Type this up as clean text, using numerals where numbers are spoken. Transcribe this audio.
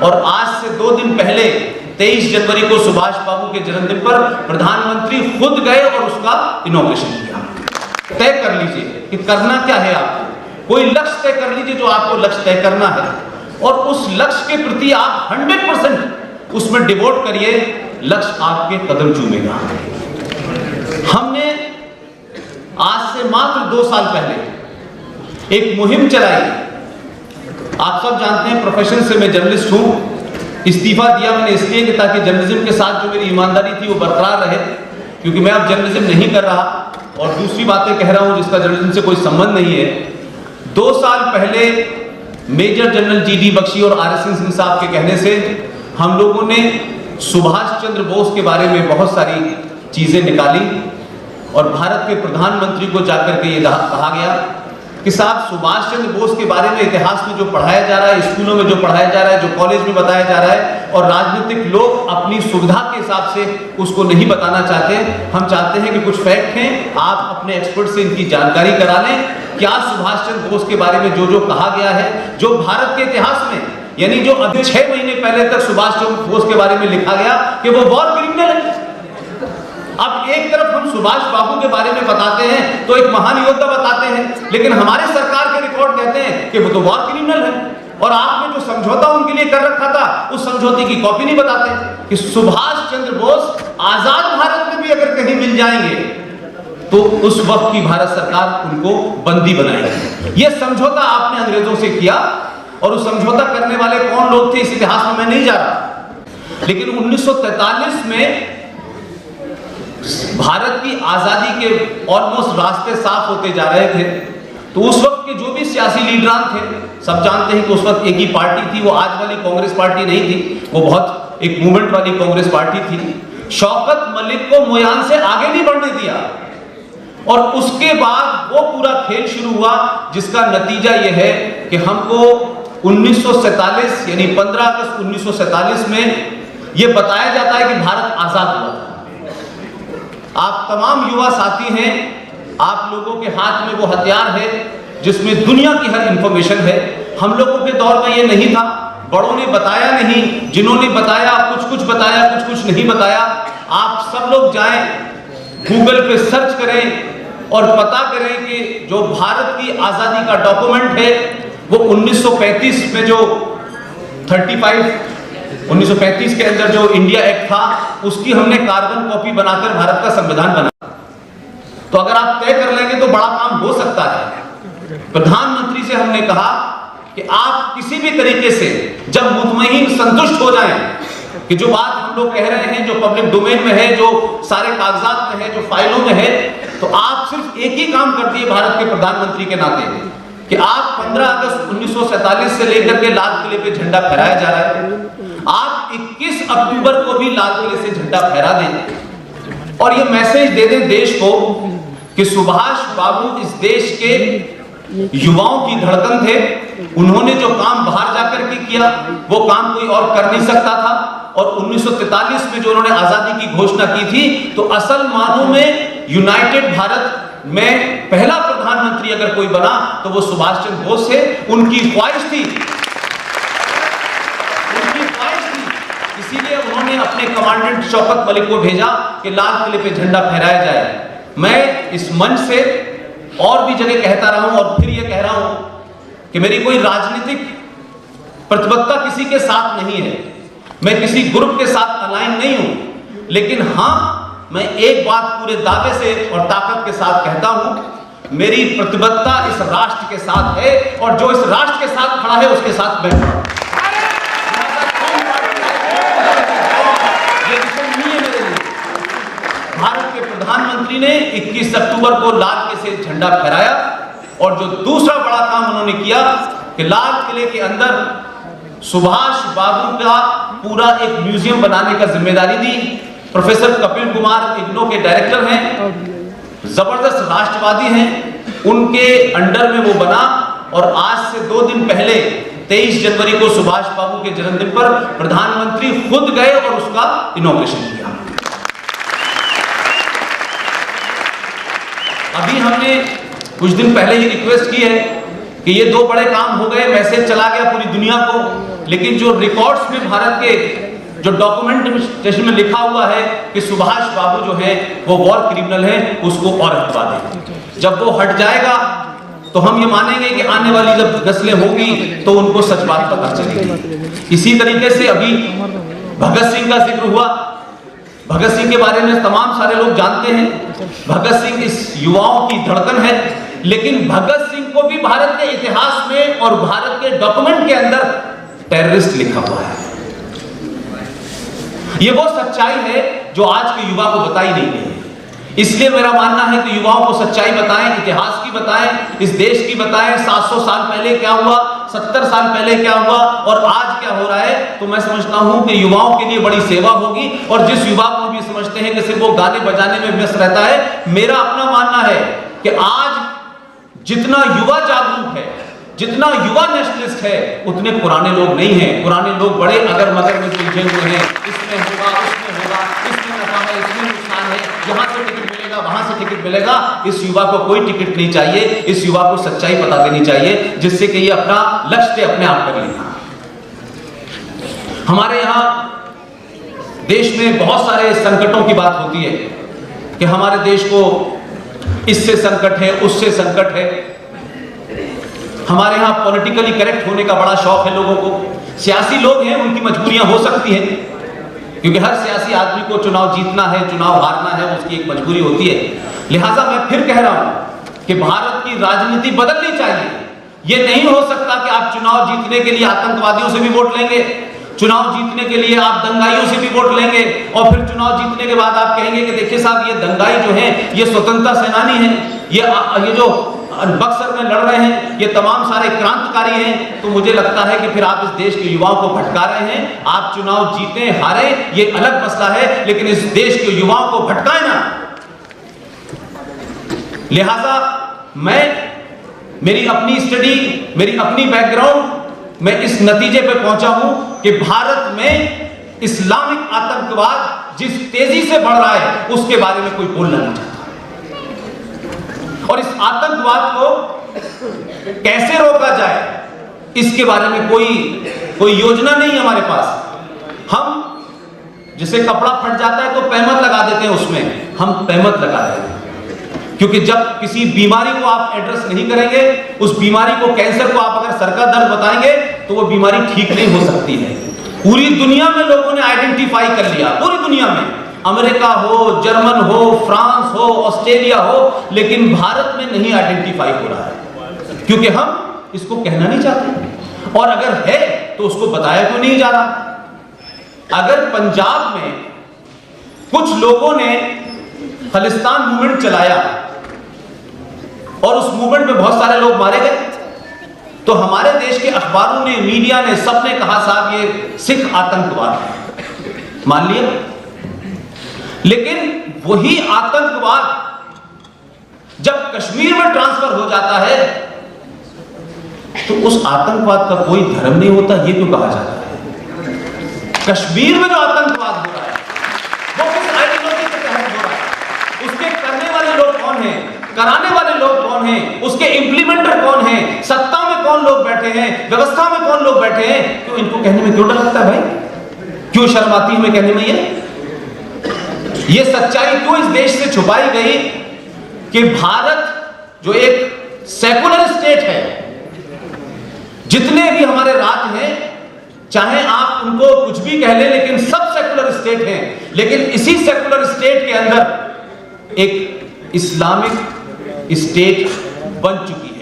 और आज से 2 दिन पहले 23 जनवरी को सुभाष बाबू के जन्मदिन पर प्रधानमंत्री खुद गए और उसका इनॉग्रेशन किया। तय कर लीजिए कि करना क्या है आपको, कोई लक्ष्य तय कर लीजिए जो आपको लक्ष्य तय करना है और उस लक्ष्य के प्रति आप 100% उसमें डिवोट करिए, लक्ष्य आपके कदम चूमेगा। हमने आज से मात्र 2 साल पहले एक मुहिम चलाई। आप सब जानते हैं प्रोफेशन से मैं जर्नलिस्ट हूं, इस्तीफा दिया मैंने इसलिए कि ताकि जर्नलिज्म के साथ जो मेरी ईमानदारी थी वो बरकरार रहे, क्योंकि मैं अब जर्नलिज्म नहीं कर रहा और दूसरी बातें कह रहा हूं जिसका जर्नलिज्म से कोई संबंध नहीं है। 2 साल पहले मेजर जनरल जी.डी. बख्शी और आर.एस. सिंह साहब के कहने से हम लोगों ने सुभाष चंद्र बोस के बारे में बहुत सारी चीजें निकाली और भारत के प्रधानमंत्री को जाकर के ये कहा गया कि साहब सुभाष चंद्र बोस के बारे में इतिहास में जो पढ़ाया जा रहा है, स्कूलों में जो पढ़ाया जा रहा है, जो कॉलेज में बताया जा रहा है और राजनीतिक लोग अपनी सुविधा के हिसाब से उसको नहीं बताना चाहते। हम चाहते हैं कि कुछ फैक्ट हैं, आप अपने एक्सपर्ट से इनकी जानकारी करा लें। क्या सुभाष चंद्र बोस के बारे में जो कहा गया है, जो भारत के इतिहास में यानी जो अभी 6 महीने पहले तक सुभाष चंद्र बोस के बारे में लिखा गया कि वो वॉर क्रिमिनल है। अब एक तरफ हम सुभाष बाबू के बारे में बताते हैं तो एक महान योद्धा बताते हैं, लेकिन हमारे सरकार के रिकॉर्ड कहते हैं कि वो तो वॉर क्रिमिनल है और आपने जो समझौता उनके लिए कर रखा था उस समझौते की कॉपी नहीं बताते कि सुभाष चंद्र बोस आजाद भारत में भी अगर कहीं मिल जाएंगे तो उस वक्त की भारत सरकार उनको बंदी बनाएगी। यह समझौता आपने अंग्रेजों से किया और उस समझौता करने वाले कौन लोग थे इस इतिहास में मैं नहीं जा रहा, लेकिन 1943 में भारत की आजादी के ऑलमोस्ट रास्ते साफ होते जा रहे थे तो उस वक्त के जो भी सियासी लीडरान थे, सब जानते हैं कि उस वक्त एक ही पार्टी थी, वो आज वाली कांग्रेस पार्टी नहीं थी, वो बहुत एक मूवमेंट वाली कांग्रेस पार्टी थी। शौकत मलिक को मोयान से आगे नहीं बढ़ने दिया और उसके बाद वो पूरा खेल शुरू हुआ जिसका नतीजा यह है कि हमको 1947 यानी 15 अगस्त 1947 में यह बताया जाता है कि भारत आजाद हुआ था। आप तमाम युवा साथी हैं, आप लोगों के हाथ में वो हथियार है जिसमें दुनिया की हर इंफॉर्मेशन है। हम लोगों के दौर में ये नहीं था, बड़ों ने बताया नहीं, जिन्होंने बताया कुछ बताया, कुछ नहीं बताया। आप सब लोग जाएं गूगल पे सर्च करें और पता करें कि जो भारत की आजादी का डॉक्यूमेंट है वो 1935 में जो 1935 के अंदर जो इंडिया एक्ट था उसकी हमने कार्बन कॉपी बनाकर भारत का संविधान बना। तो अगर आप तय कर लेंगे तो बड़ा काम हो सकता है। प्रधानमंत्री से हमने कहा कि आप किसी भी तरीके से जब मुतमईन संतुष्ट हो जाएं कि जो बात हम लोग कह रहे हैं, जो पब्लिक डोमेन में है, जो सारे कागजात में है, जो फाइलों में है, तो आप सिर्फ एक ही काम कर दिए भारत के प्रधानमंत्री के नाते कि आप 15 अगस्त 1947 से लेकर के लाल किले पे झंडा फहराया जा रहा है, आप 21 अक्टूबर को भी लाल किले से झंडा फहरा दें और ये मैसेज दे दें देश को कि सुभाष बाबू इस देश के युवाओं की धड़कन थे। उन्होंने जो काम बाहर जाकर के किया वो काम कोई और कर नहीं सकता था और 1943 में जो उन्होंने आजादी की घोषणा की थी तो असल मानों में यूनाइटेड भारत में पहला प्रधानमंत्री अगर कोई बना तो वो सुभाष चंद्र बोस थे। उनकी ख्वाहिश थी, इसीलिए उन्होंने अपने कमांडेंट शौकत मलिक को भेजा कि लाल किले पे झंडा फहराया जाए। मैं इस मंच से और भी जगह कहता रहा हूं और फिर ये कह रहा हूं कि मेरी कोई राजनीतिक प्रतिबद्धता किसी के साथ नहीं है, मैं किसी ग्रुप के साथ अलाइन नहीं हूं, लेकिन हां मैं एक बात पूरे दावे से और ताकत के साथ कहता हूं, मेरी प्रतिबद्धता इस राष्ट्र के साथ है और जो इस राष्ट्र के साथ खड़ा है उसके साथ मैं खड़ा हूं। ये विषय नहीं है मेरे लिए। भारत के प्रधानमंत्री ने 21 अक्टूबर को लाल किले से झंडा फहराया और जो दूसरा बड़ा काम उन्होंने किया कि लाल किले के अंदर सुभाष बाबू का पूरा एक म्यूजियम बनाने का जिम्मेदारी दी। प्रोफेसर कपिल कुमार इग्नो के डायरेक्टर हैं, जबरदस्त राष्ट्रवादी हैं, उनके अंडर में वो बना और आज से 2 दिन पहले 23 जनवरी को सुभाष बाबू के जन्मदिन पर प्रधानमंत्री खुद गए और उसका इनॉग्रेशन किया। अभी हमने कुछ दिन पहले ही रिक्वेस्ट की है कि ये 2 बड़े काम हो गए, मैसेज चला गया पूरी दुनिया को लेकिन जो रिकॉर्ड्स में भारत के जो डॉक्यूमेंटेशन में लिखा हुआ है कि सुभाष बाबू जो है वो वॉर क्रिमिनल है, उसको और हटवा दें। जब वो हट जाएगा तो हम ये मानेंगे कि आने वाली जब नस्लें होंगी तो उनको सच बात पता चलेगी। इसी तरीके से अभी भगत सिंह का जिक्र हुआ। भगत सिंह के बारे में तमाम सारे लोग जानते हैं। भगत सिंह इस युवाओं की धड़कन है, लेकिन भगत सिंह को भी भारत के इतिहास में और भारत के डॉक्यूमेंट के अंदर टेररिस्ट लिखा हुआ है। ये वो सच्चाई है जो आज के युवा को बताई नहीं गई। इसलिए मेरा मानना है कि युवाओं को सच्चाई बताएं, इतिहास की बताएं, इस देश की बताएं, 700 साल पहले क्या हुआ, 70 साल पहले क्या हुआ और आज क्या हो रहा है। तो मैं समझता हूं कि युवाओं के लिए बड़ी सेवा होगी। और जिस युवा को भी समझते हैं कि सिर्फ वो गाने बजाने में व्यस्त रहता है, मेरा अपना मानना है कि आज जितना युवा जागरूक है, जितना युवा नेशनलिस्ट है, उतने पुराने लोग नहीं हैं। पुराने लोग बड़े अगर मगर में उलझे हुए हैं, इसमें होगा, उसमें होगा, इसमें नफा है, इसमें नुकसान है, यहाँ से टिकट मिलेगा, वहां से टिकट मिलेगा। इस युवा को कोई टिकट नहीं चाहिए। इस युवा को सच्चाई पता देनी चाहिए, जिससे कि ये अपना लक्ष्य अपने आप कर लेगा। हमारे यहाँ देश में बहुत सारे संकटों की बात होती है कि हमारे देश को इससे संकट है, उससे संकट है। हमारे यहाँ पॉलिटिकली करेक्ट होने का बड़ा शौक है लोगों को। सियासी लोग हैं, उनकी मजबूरियां हो सकती हैं, क्योंकि हर सियासी आदमी को चुनाव जीतना है, चुनाव हारना है, उसकी एक मजबूरी होती है। लिहाजा मैं फिर कह रहा हूं कि भारत की राजनीति बदलनी चाहिए। यह नहीं हो सकता कि आप चुनाव जीतने के लिए आतंकवादियों से भी वोट लेंगे, चुनाव जीतने के लिए आप दंगाइयों से भी वोट लेंगे और फिर चुनाव जीतने के बाद आप कहेंगे कि देखिए साहब, ये दंगाई जो है ये स्वतंत्रता सेनानी है, ये जो बक्सर में लड़ रहे हैं ये तमाम सारे क्रांतिकारी हैं। तो मुझे लगता है कि फिर आप इस देश के युवाओं को भटका रहे हैं। आप चुनाव जीते हारे ये अलग मसला है, लेकिन इस देश के युवाओं को भटकाए ना। लिहाजा मेरी अपनी स्टडी, मेरी अपनी बैकग्राउंड, मैं इस नतीजे पे पहुंचा हूं कि भारत में इस्लामिक आतंकवाद जिस तेजी से बढ़ रहा है उसके बारे में कोई बोलना नहीं चाहता। और इस आतंकवाद को कैसे रोका जाए इसके बारे में कोई योजना नहीं है हमारे पास। हम जैसे कपड़ा फट जाता है तो तहमत लगा देते हैं, उसमें हम तहमत लगा देते हैं, क्योंकि जब किसी बीमारी को आप एड्रेस नहीं करेंगे, उस बीमारी को, कैंसर को आप अगर सर का दर्द बताएंगे तो वो बीमारी ठीक नहीं हो सकती है। पूरी दुनिया में लोगों ने आइडेंटिफाई कर लिया, पूरी दुनिया में, अमेरिका हो, जर्मन हो, फ्रांस हो, ऑस्ट्रेलिया हो, लेकिन भारत में नहीं आइडेंटिफाई हो रहा है, क्योंकि हम इसको कहना नहीं चाहते। और अगर है तो उसको बताया क्यों नहीं जा रहा। अगर पंजाब में कुछ लोगों ने खालिस्तान मूवमेंट चलाया और उस मूवमेंट में बहुत सारे लोग मारे गए, तो हमारे देश के अखबारों ने, मीडिया ने, सबने कहा साहब ये सिख आतंकवाद है, मान लिया। लेकिन वही आतंकवाद जब कश्मीर में ट्रांसफर हो जाता है तो उस आतंकवाद का कोई धर्म नहीं होता, ये क्यों कहा जाता है। कश्मीर में जो आतंकवाद हो रहा है वो किस आइडियोलॉजी के तहत हो रहा है, उसके करने वाले लोग कौन हैं, कराने वाले लोग कौन हैं, उसके इंप्लीमेंटर कौन हैं, सत्ता में कौन लोग बैठे हैं, व्यवस्था में कौन लोग बैठे हैं। क्यों इनको कहने में क्यों डर लगता है भाई, क्यों शर्म आती है हमें कहने में। ये सच्चाई क्यों इस देश से छुपाई गई कि भारत जो एक सेकुलर स्टेट है, जितने भी हमारे राज्य हैं, चाहे आप उनको कुछ भी कह लें, लेकिन सब सेकुलर स्टेट हैं, लेकिन इसी सेकुलर स्टेट के अंदर एक इस्लामिक स्टेट बन चुकी है।